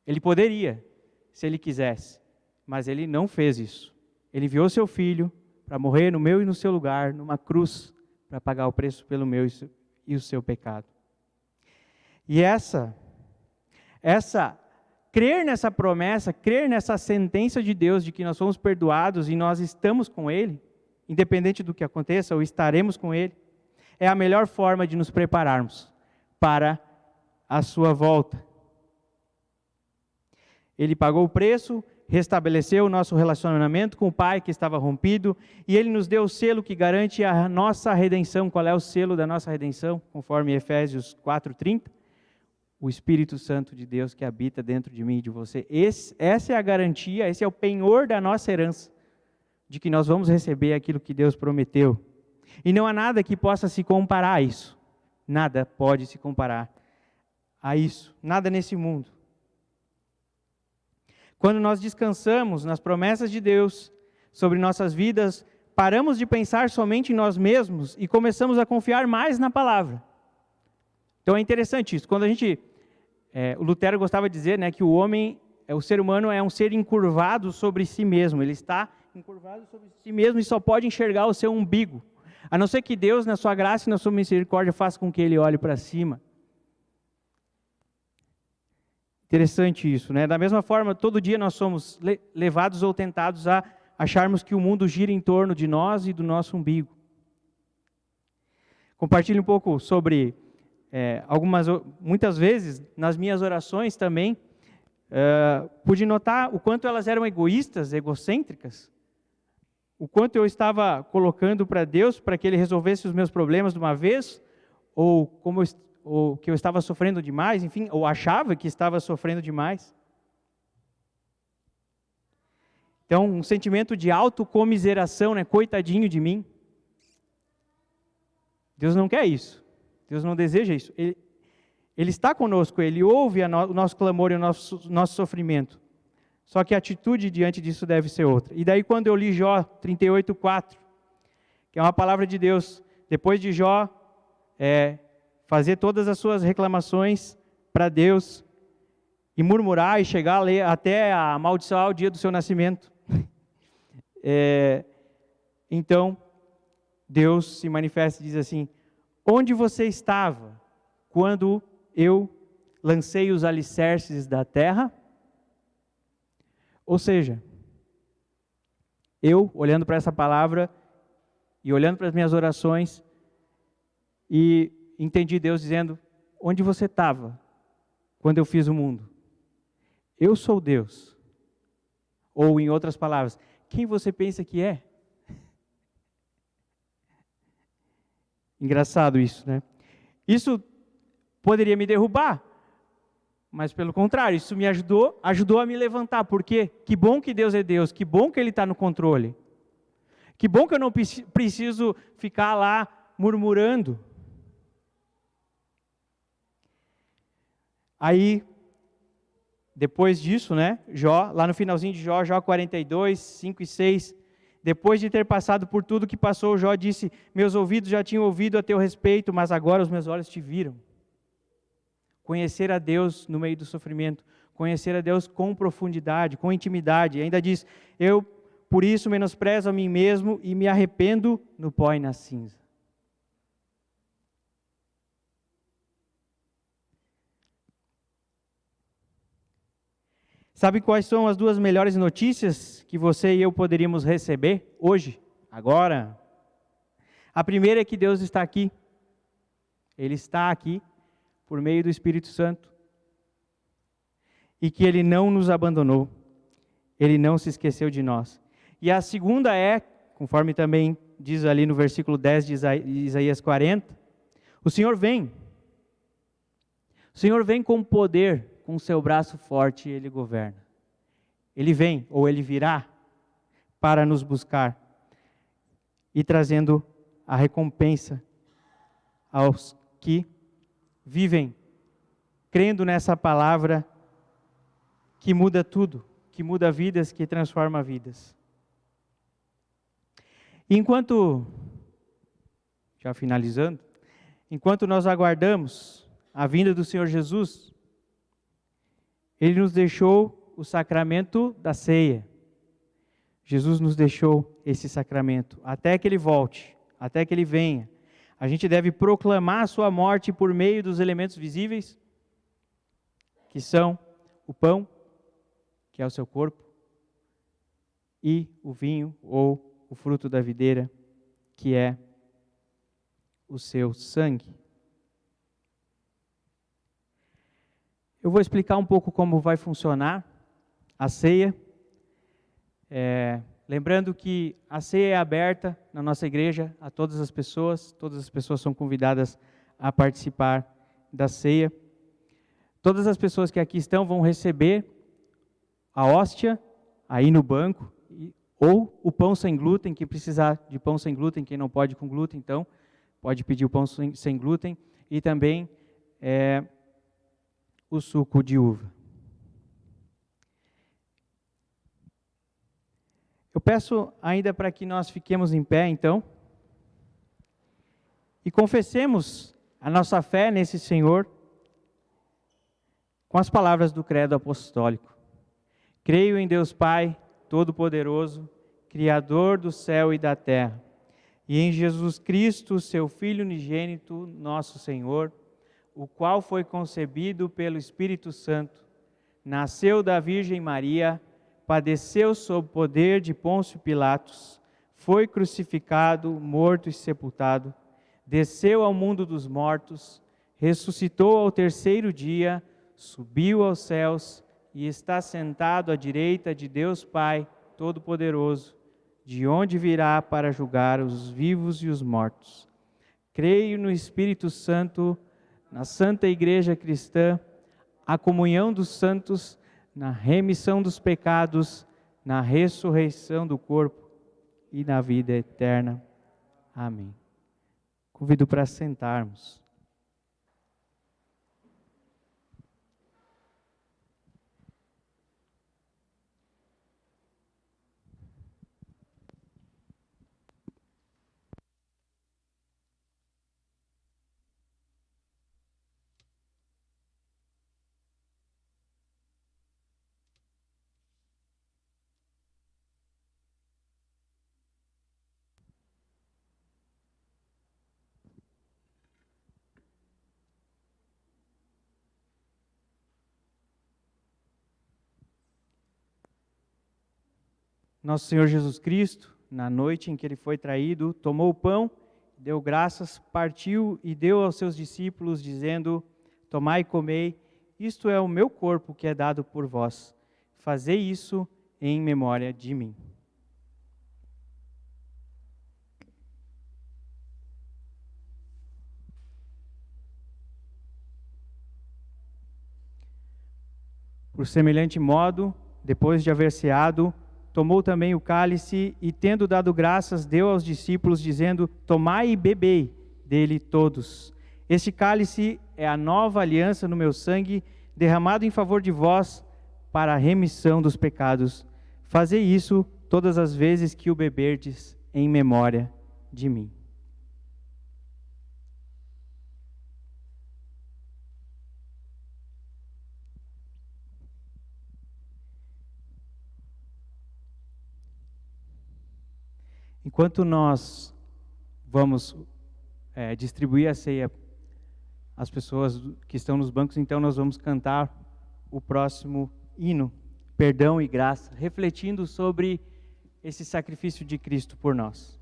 Ele poderia, se Ele quisesse, mas Ele não fez isso. Ele enviou seu Filho para morrer no meu e no seu lugar, numa cruz, para pagar o preço pelo meu e o seu pecado. E crer nessa promessa, crer nessa sentença de Deus de que nós somos perdoados e nós estamos com Ele, independente do que aconteça, ou estaremos com Ele, é a melhor forma de nos prepararmos para a sua volta. Ele pagou o preço, restabeleceu o nosso relacionamento com o Pai que estava rompido, e Ele nos deu o selo que garante a nossa redenção. Qual é o selo da nossa redenção? Conforme Efésios 4:30, o Espírito Santo de Deus que habita dentro de mim e de você. Essa é a garantia, esse é o penhor da nossa herança, de que nós vamos receber aquilo que Deus prometeu. E não há nada que possa se comparar a isso. Nada pode se comparar a isso. Nada nesse mundo. Quando nós descansamos nas promessas de Deus sobre nossas vidas, paramos de pensar somente em nós mesmos e começamos a confiar mais na palavra. Então é interessante isso. Quando o Lutero gostava de dizer, né, que o ser humano é um ser encurvado sobre si mesmo. Ele está encurvado sobre si mesmo e só pode enxergar o seu umbigo. A não ser que Deus, na sua graça e na sua misericórdia, faça com que ele olhe para cima. Interessante isso, né? Da mesma forma, todo dia nós somos levados ou tentados a acharmos que o mundo gira em torno de nós e do nosso umbigo. Compartilho um pouco sobre muitas vezes, nas minhas orações também, pude notar o quanto elas eram egoístas, egocêntricas, o quanto eu estava colocando para Deus para que Ele resolvesse os meus problemas de uma vez, ou que eu estava sofrendo demais, enfim, ou achava que estava sofrendo demais. Então, um sentimento de autocomiseração, né? Coitadinho de mim. Deus não quer isso. Deus não deseja isso. Ele está conosco, Ele ouve o nosso clamor e o nosso sofrimento. Só que a atitude diante disso deve ser outra. E daí quando eu li Jó 38:4, que é uma palavra de Deus, depois de Jó fazer todas as suas reclamações para Deus, e murmurar e chegar até a amaldiçoar o dia do seu nascimento. Então, Deus se manifesta e diz assim: onde você estava quando eu lancei os alicerces da terra? Ou seja, eu olhando para essa palavra e olhando para as minhas orações, e entendi Deus dizendo: onde você estava quando eu fiz o mundo? Eu sou Deus. Ou em outras palavras, quem você pensa que é? Engraçado isso, né? Isso poderia me derrubar, mas pelo contrário, isso me ajudou a me levantar. Porque que bom que Deus é Deus, que bom que Ele está no controle. Que bom que eu não preciso ficar lá murmurando. Aí, depois disso, né, Jó, lá no finalzinho de Jó 42, 5 e 6, depois de ter passado por tudo que passou, Jó disse: meus ouvidos já tinham ouvido a teu respeito, mas agora os meus olhos te viram. Conhecer a Deus no meio do sofrimento, conhecer a Deus com profundidade, com intimidade. E ainda diz: eu por isso menosprezo a mim mesmo e me arrependo no pó e na cinza. Sabe quais são as duas melhores notícias que você e eu poderíamos receber hoje, agora? A primeira é que Deus está aqui. Ele está aqui por meio do Espírito Santo. E que Ele não nos abandonou. Ele não se esqueceu de nós. E a segunda é, conforme também diz ali no versículo 10 de Isaías 40, o Senhor vem. O Senhor vem com poder. Com o seu braço forte Ele governa. Ele vem, ou Ele virá, para nos buscar e trazendo a recompensa aos que vivem crendo nessa palavra que muda tudo, que muda vidas, que transforma vidas. Enquanto já finalizando, enquanto nós aguardamos a vinda do Senhor Jesus, Ele nos deixou o sacramento da ceia. Jesus nos deixou esse sacramento até que Ele volte, até que Ele venha. A gente deve proclamar a sua morte por meio dos elementos visíveis, que são o pão, que é o seu corpo, e o vinho ou o fruto da videira, que é o seu sangue. Eu vou explicar um pouco como vai funcionar a ceia. Lembrando que a ceia é aberta na nossa igreja a todas as pessoas são convidadas a participar da ceia. Todas as pessoas que aqui estão vão receber a hóstia aí no banco, ou o pão sem glúten, quem precisar de pão sem glúten, quem não pode com glúten, então, pode pedir o pão sem glúten, e também o suco de uva. Eu peço ainda para que nós fiquemos em pé, então, e confessemos a nossa fé nesse Senhor com as palavras do credo apostólico. Creio em Deus Pai Todo-Poderoso, Criador do céu e da terra, e em Jesus Cristo, seu Filho unigênito, nosso Senhor, o qual foi concebido pelo Espírito Santo, nasceu da Virgem Maria, padeceu sob o poder de Pôncio Pilatos, foi crucificado, morto e sepultado, desceu ao mundo dos mortos, ressuscitou ao terceiro dia, subiu aos céus e está sentado à direita de Deus Pai Todo-Poderoso, de onde virá para julgar os vivos e os mortos. Creio no Espírito Santo, na Santa Igreja Cristã, a comunhão dos santos, na remissão dos pecados, na ressurreição do corpo e na vida eterna. Amém. Convido para sentarmos. Nosso Senhor Jesus Cristo, na noite em que Ele foi traído, tomou o pão, deu graças, partiu e deu aos seus discípulos, dizendo: tomai e comei, isto é o meu corpo que é dado por vós. Fazei isso em memória de mim. Por semelhante modo, depois de haver ceado, tomou também o cálice e, tendo dado graças, deu aos discípulos, dizendo: tomai e bebei dele todos. Este cálice é a nova aliança no meu sangue, derramado em favor de vós para a remissão dos pecados. Fazei isso todas as vezes que o beberdes em memória de mim. Enquanto nós vamos distribuir a ceia às pessoas que estão nos bancos, então nós vamos cantar o próximo hino, Perdão e Graça, refletindo sobre esse sacrifício de Cristo por nós.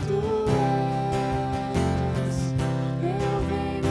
Tu és, eu venho a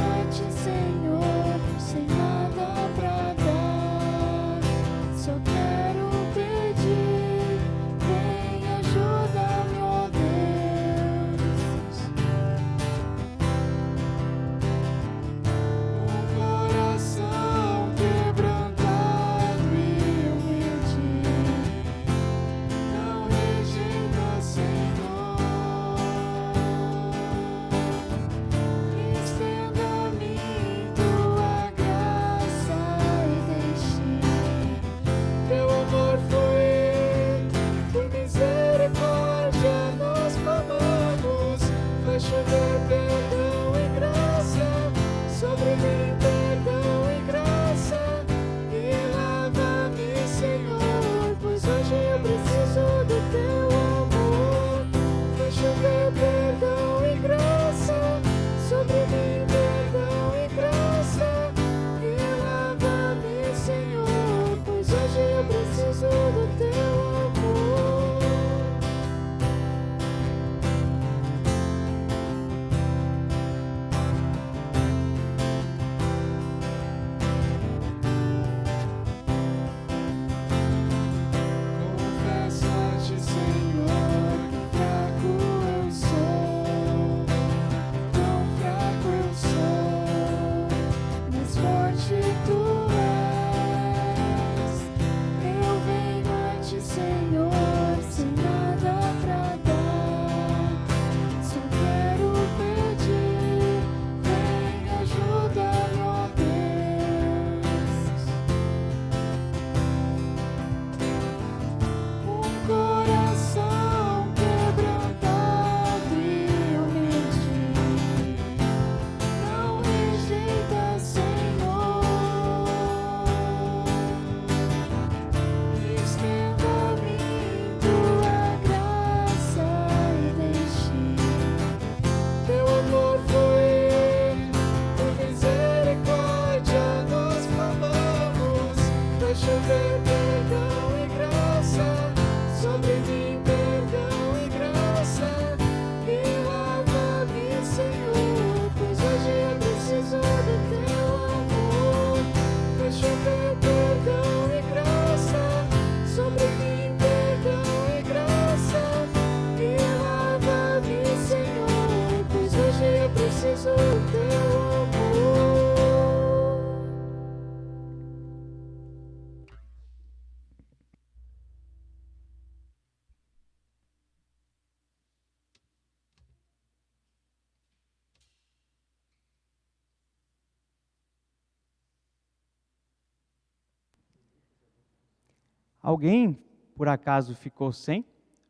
Alguém, por acaso, ficou sem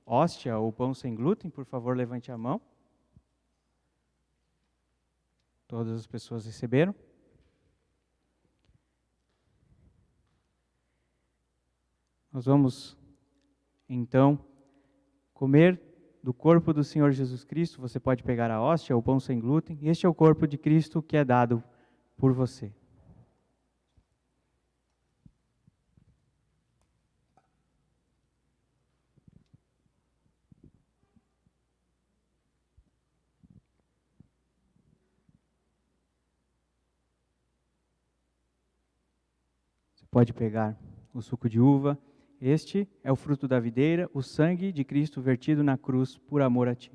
hóstia ou pão sem glúten? Por favor, levante a mão. Todas as pessoas receberam? Nós vamos, então, comer do corpo do Senhor Jesus Cristo. Você pode pegar a hóstia ou pão sem glúten. Este é o corpo de Cristo que é dado por você. Você pode pegar o suco de uva. Este é o fruto da videira, o sangue de Cristo vertido na cruz por amor a ti.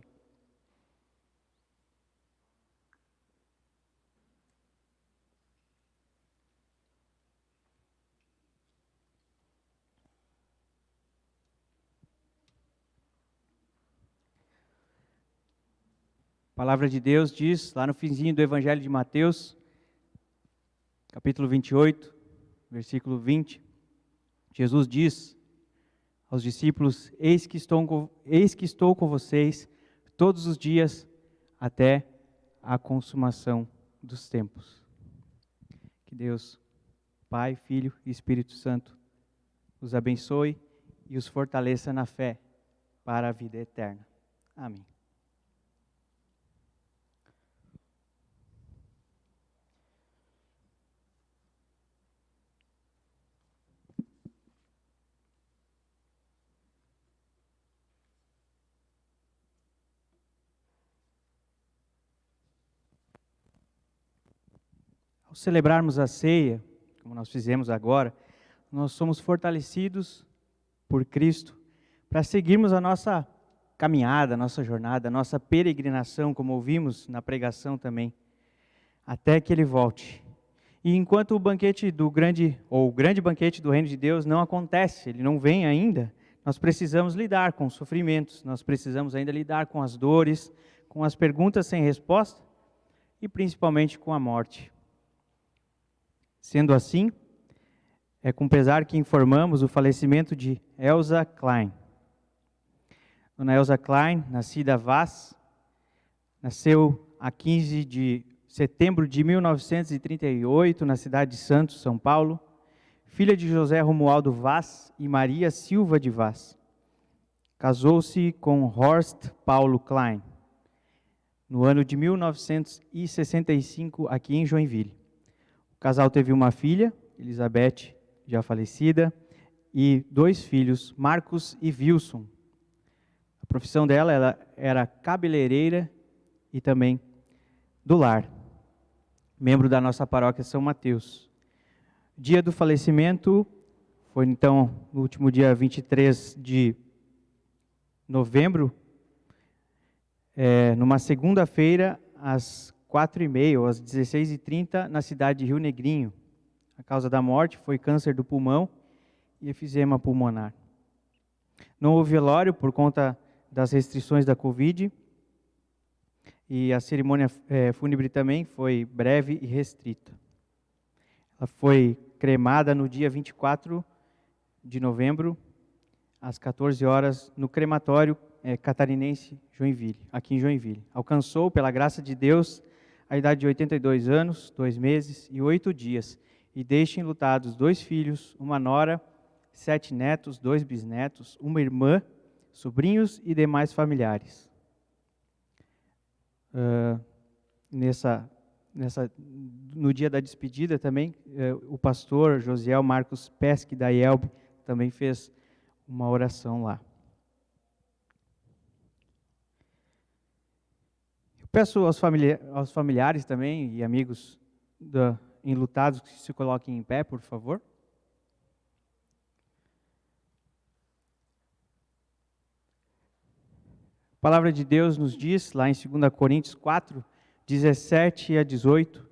A palavra de Deus diz, lá no finzinho do Evangelho de Mateus, capítulo 28, versículo 20, Jesus diz aos discípulos: eis que estou com vocês todos os dias até a consumação dos tempos. Que Deus, Pai, Filho e Espírito Santo, os abençoe e os fortaleça na fé para a vida eterna. Amém. Ao celebrarmos a ceia, como nós fizemos agora, nós somos fortalecidos por Cristo para seguirmos a nossa caminhada, a nossa jornada, a nossa peregrinação, como ouvimos na pregação também, até que Ele volte. E enquanto o banquete o grande banquete do reino de Deus não acontece, Ele não vem ainda, nós precisamos lidar com os sofrimentos, nós precisamos ainda lidar com as dores, com as perguntas sem resposta e principalmente com a morte. Sendo assim, é com pesar que informamos o falecimento de Elsa Klein. Dona Elsa Klein, nascida Vaz, nasceu a 15 de setembro de 1938, na cidade de Santos, São Paulo, filha de José Romualdo Vaz e Maria Silva de Vaz. Casou-se com Horst Paulo Klein, no ano de 1965, aqui em Joinville. O casal teve uma filha, Elizabeth, já falecida, e 2 filhos, Marcos e Wilson. A profissão dela ela era cabeleireira e também do lar, membro da nossa paróquia São Mateus. Dia do falecimento foi então no último dia 23 de novembro, numa segunda-feira, às 4h30 ou às 16h30, na cidade de Rio Negrinho. A causa da morte foi câncer do pulmão e efizema pulmonar. Não houve velório por conta das restrições da Covid e a cerimônia fúnebre também foi breve e restrita. Ela foi cremada no dia 24 de novembro, às 14 horas, no crematório catarinense Joinville, aqui em Joinville. Alcançou, pela graça de Deus, a idade de 82 anos, 2 meses e 8 dias, e deixa enlutados 2 filhos, uma nora, 7 netos, 2 bisnetos, uma irmã, sobrinhos e demais familiares. No dia da despedida também, o pastor Josiel Marcos Pesque da IELB também fez uma oração lá. Peço aos familiares também e amigos enlutados que se coloquem em pé, por favor. A palavra de Deus nos diz, lá em 2 Coríntios 4, 17 a 18,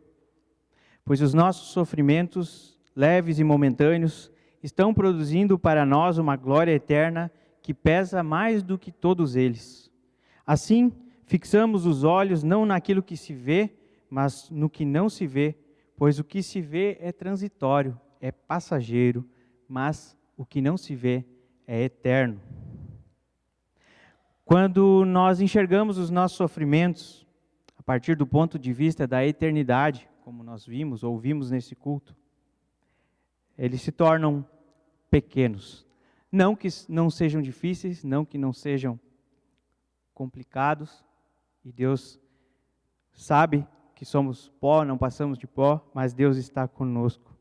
pois os nossos sofrimentos, leves e momentâneos, estão produzindo para nós uma glória eterna que pesa mais do que todos eles. Assim, fixamos os olhos não naquilo que se vê, mas no que não se vê, pois o que se vê é transitório, é passageiro, mas o que não se vê é eterno. Quando nós enxergamos os nossos sofrimentos a partir do ponto de vista da eternidade, como nós vimos, ouvimos nesse culto, eles se tornam pequenos. Não que não sejam difíceis, não que não sejam complicados, e Deus sabe que somos pó, não passamos de pó, mas Deus está conosco.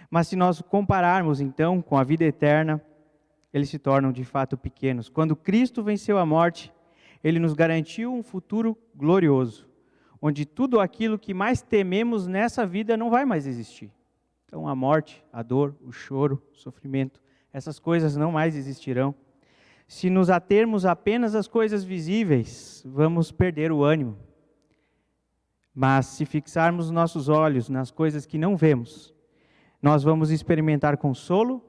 Mas se nós compararmos então com a vida eterna, eles se tornam de fato pequenos. Quando Cristo venceu a morte, Ele nos garantiu um futuro glorioso, onde tudo aquilo que mais tememos nessa vida não vai mais existir. Então a morte, a dor, o choro, o sofrimento, essas coisas não mais existirão. Se nos atermos apenas às coisas visíveis, vamos perder o ânimo. Mas se fixarmos nossos olhos nas coisas que não vemos, nós vamos experimentar consolo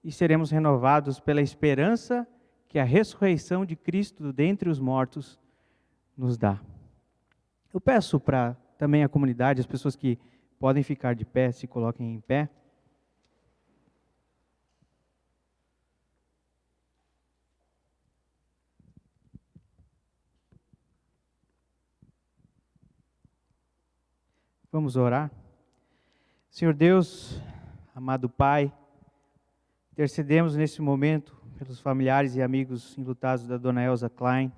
e seremos renovados pela esperança que a ressurreição de Cristo dentre os mortos nos dá. Eu peço para também a comunidade, as pessoas que podem ficar de pé, se coloquem em pé. Vamos orar. Senhor Deus, amado Pai, intercedemos nesse momento pelos familiares e amigos enlutados da Dona Elza Klein,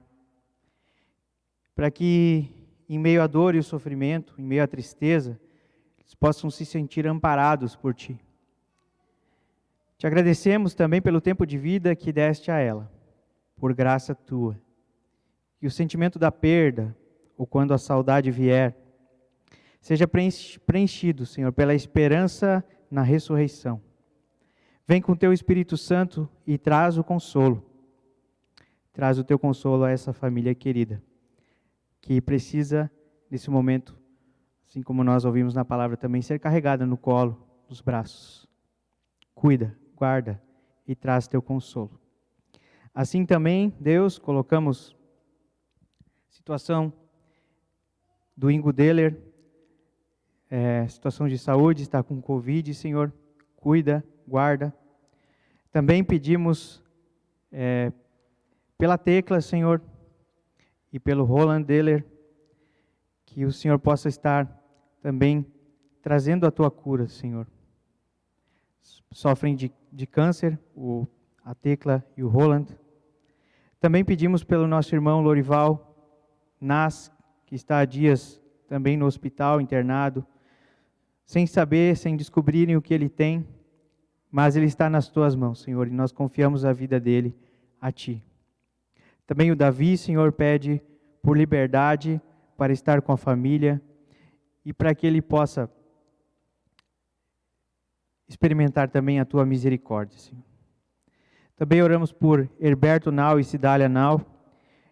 para que em meio à dor e o sofrimento, em meio à tristeza, eles possam se sentir amparados por Ti. Te agradecemos também pelo tempo de vida que deste a ela, por graça Tua. Que o sentimento da perda, ou quando a saudade vier, seja preenchido, Senhor, pela esperança na ressurreição. Vem com Teu Espírito Santo e traz o consolo. Traz o Teu consolo a essa família querida, que precisa, nesse momento, assim como nós ouvimos na palavra também, ser carregada no colo, nos braços. Cuida, guarda e traz Teu consolo. Assim também, Deus, colocamos a situação do Ingo Deller, situação de saúde, está com Covid, Senhor, cuida, guarda. Também pedimos pela Tecla, Senhor, e pelo Roland Deller, que o Senhor possa estar também trazendo a Tua cura, Senhor. Sofrem de câncer, a Tecla e o Roland. Também pedimos pelo nosso irmão Lorival Nas, que está há dias também no hospital, internado, sem saber, sem descobrirem o que ele tem, mas ele está nas Tuas mãos, Senhor, e nós confiamos a vida dele a Ti. Também o Davi, Senhor, pede por liberdade para estar com a família e para que ele possa experimentar também a Tua misericórdia, Senhor. Também oramos por Herberto Nau e Cidália Nau.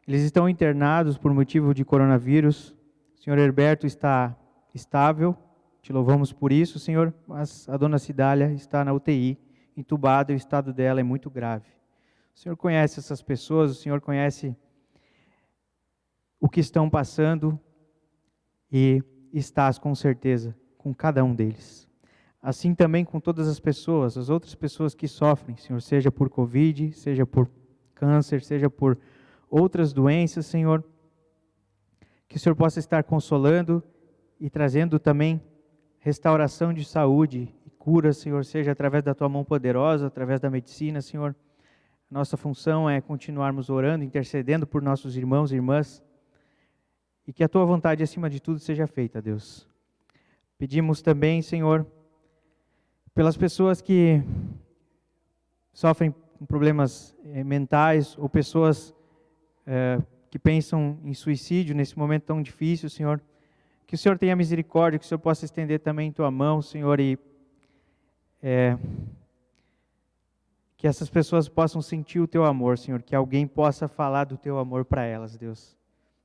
Eles estão internados por motivo de coronavírus. O Senhor Herberto está estável, Te louvamos por isso, Senhor, mas a dona Cidália está na UTI, entubada, e o estado dela é muito grave. O Senhor conhece essas pessoas, o Senhor conhece o que estão passando e estás com certeza com cada um deles. Assim também com todas as pessoas, as outras pessoas que sofrem, Senhor, seja por Covid, seja por câncer, seja por outras doenças, Senhor, que o Senhor possa estar consolando e trazendo também restauração de saúde e cura, Senhor, seja através da Tua mão poderosa, através da medicina, Senhor. Nossa função é continuarmos orando, intercedendo por nossos irmãos e irmãs, e que a Tua vontade acima de tudo seja feita, Deus. Pedimos também, Senhor, pelas pessoas que sofrem com problemas mentais, ou pessoas que pensam em suicídio nesse momento tão difícil, Senhor, que o Senhor tenha misericórdia, que o Senhor possa estender também Tua mão, Senhor, e que essas pessoas possam sentir o Teu amor, Senhor, que alguém possa falar do Teu amor para elas, Deus.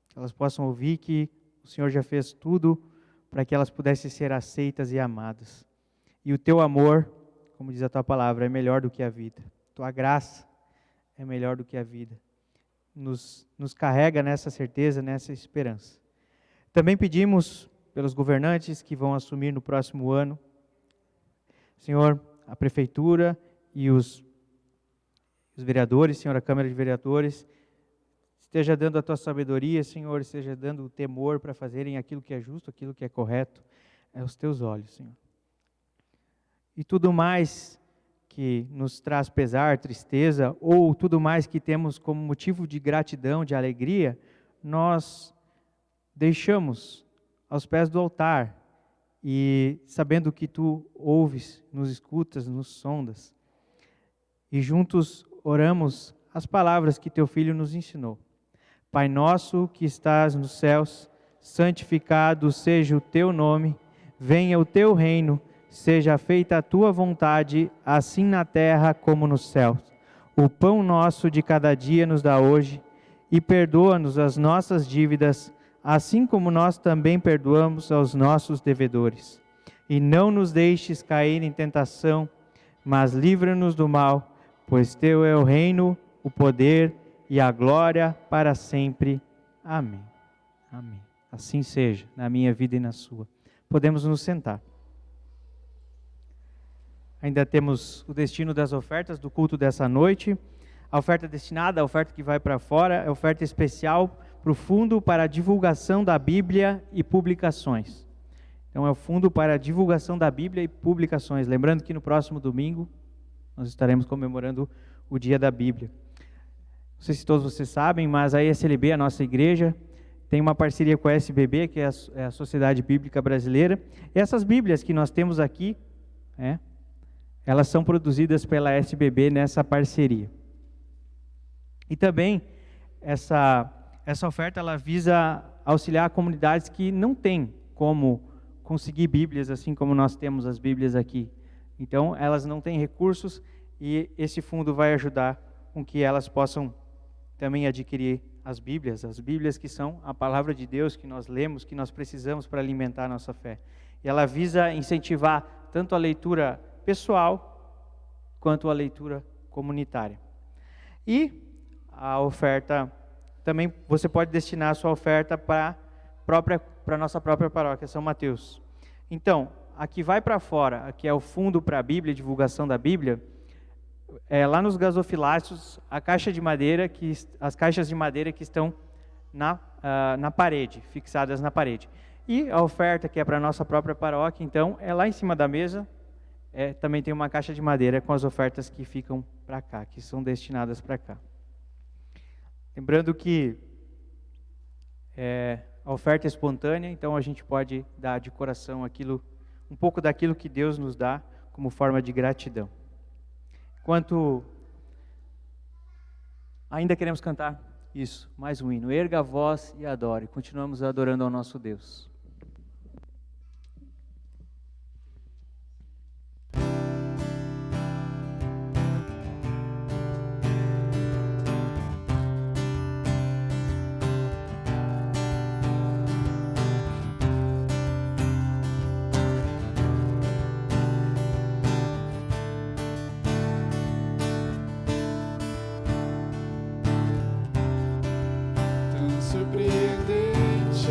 Que elas possam ouvir que o Senhor já fez tudo para que elas pudessem ser aceitas e amadas. E o Teu amor, como diz a Tua palavra, é melhor do que a vida. Tua graça é melhor do que a vida. Nos carrega nessa certeza, nessa esperança. Também pedimos pelos governantes que vão assumir no próximo ano, Senhor, a prefeitura e os os vereadores, Senhor, a Câmara de Vereadores, esteja dando a tua sabedoria, Senhor, esteja dando o temor para fazerem aquilo que é justo, aquilo que é correto, aos teus olhos, Senhor. E tudo mais que nos traz pesar, tristeza, ou tudo mais que temos como motivo de gratidão, de alegria, nós deixamos aos pés do altar, e sabendo que tu ouves, nos escutas, nos sondas, e juntos oramos as palavras que teu Filho nos ensinou. Pai nosso que estás nos céus, santificado seja o teu nome, venha o teu reino, seja feita a tua vontade, assim na terra como nos céus. O pão nosso de cada dia nos dá hoje, e perdoa-nos as nossas dívidas, assim como nós também perdoamos aos nossos devedores. E não nos deixes cair em tentação, mas livra-nos do mal, pois teu é o reino, o poder e a glória para sempre. Amém. Amém. Assim seja, na minha vida e na sua. Podemos nos sentar. Ainda temos o destino das ofertas do culto dessa noite. A oferta destinada, a oferta que vai para fora, é a oferta especial para o Fundo para a Divulgação da Bíblia e Publicações. Então é o Fundo para a Divulgação da Bíblia e Publicações. Lembrando que no próximo domingo nós estaremos comemorando o Dia da Bíblia. Não sei se todos vocês sabem, mas a ESLB, a nossa igreja, tem uma parceria com a SBB, que é a Sociedade Bíblica Brasileira. E essas Bíblias que nós temos aqui, elas são produzidas pela SBB nessa parceria. E também essa oferta ela visa auxiliar comunidades que não têm como conseguir Bíblias, assim como nós temos as Bíblias aqui. Então, elas não têm recursos e esse fundo vai ajudar com que elas possam também adquirir as Bíblias que são a palavra de Deus que nós lemos, que nós precisamos para alimentar a nossa fé. E ela visa incentivar tanto a leitura pessoal quanto a leitura comunitária. E a oferta, também você pode destinar a sua oferta para a nossa própria paróquia, São Mateus. Então, aqui vai para fora, aqui é o fundo para a Bíblia, divulgação da Bíblia, lá nos gasofiláceos, as caixas de madeira que estão na parede, fixadas na parede. E a oferta que é para a nossa própria paróquia, então, é lá em cima da mesa, também tem uma caixa de madeira com as ofertas que ficam para cá, que são destinadas para cá. Lembrando que a oferta é espontânea, então a gente pode dar de coração um pouco daquilo que Deus nos dá como forma de gratidão. Enquanto ainda queremos cantar isso, mais um hino, erga a voz e adore, continuamos adorando ao nosso Deus. Surpreendente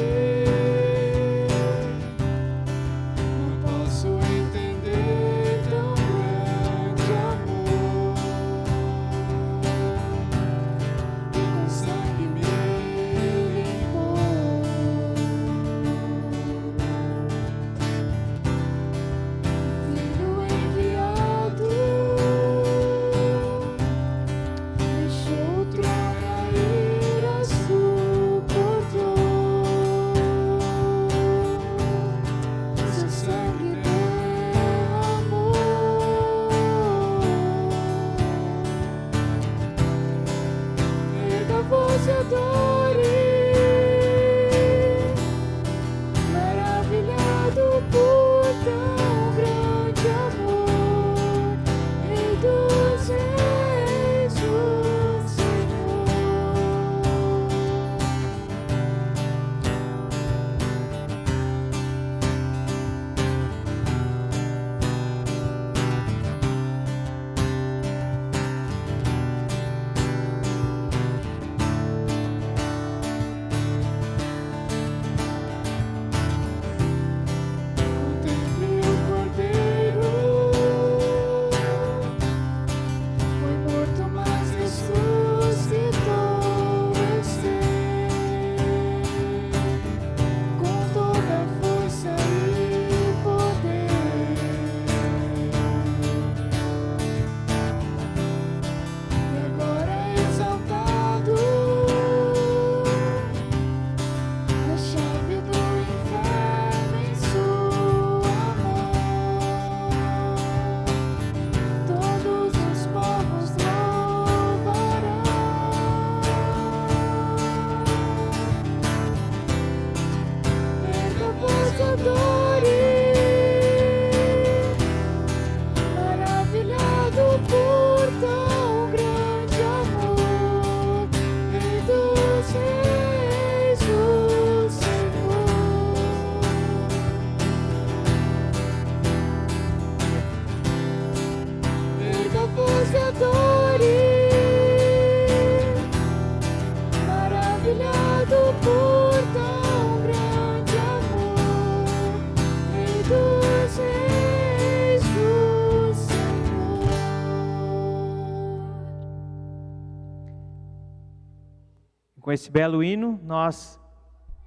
Com esse belo hino, nós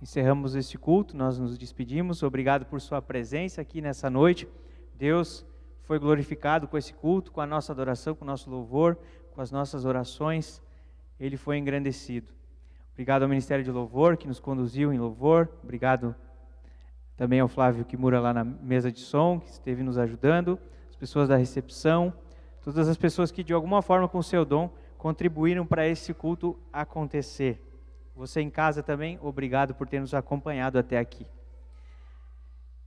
encerramos este culto, nós nos despedimos. Obrigado por sua presença aqui nessa noite. Deus foi glorificado com esse culto, com a nossa adoração, com o nosso louvor, com as nossas orações. Ele foi engrandecido. Obrigado ao Ministério de Louvor, que nos conduziu em louvor. Obrigado também ao Flávio Kimura lá na mesa de som, que esteve nos ajudando. As pessoas da recepção, todas as pessoas que de alguma forma com o seu dom contribuíram para esse culto acontecer. Você em casa também, obrigado por ter nos acompanhado até aqui.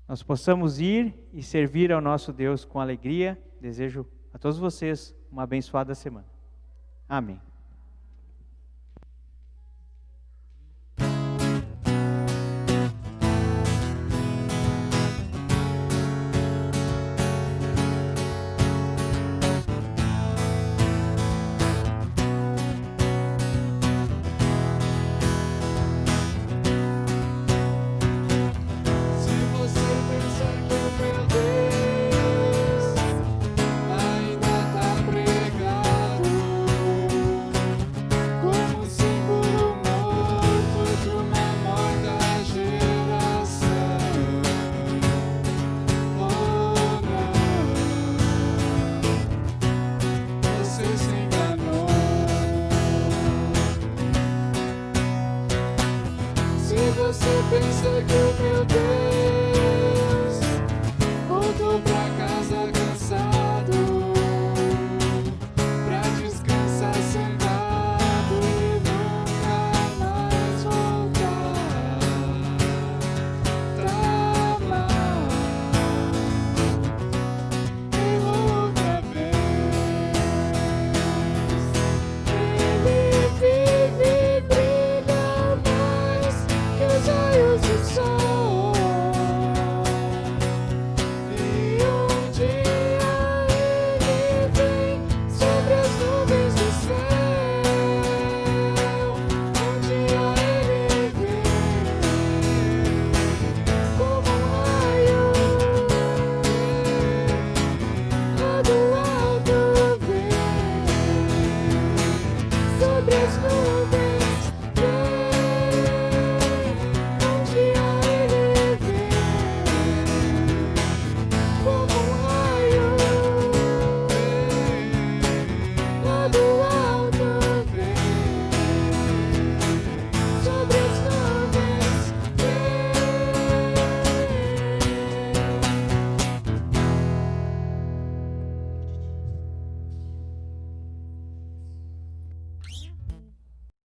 Nós possamos ir e servir ao nosso Deus com alegria. Desejo a todos vocês uma abençoada semana. Amém.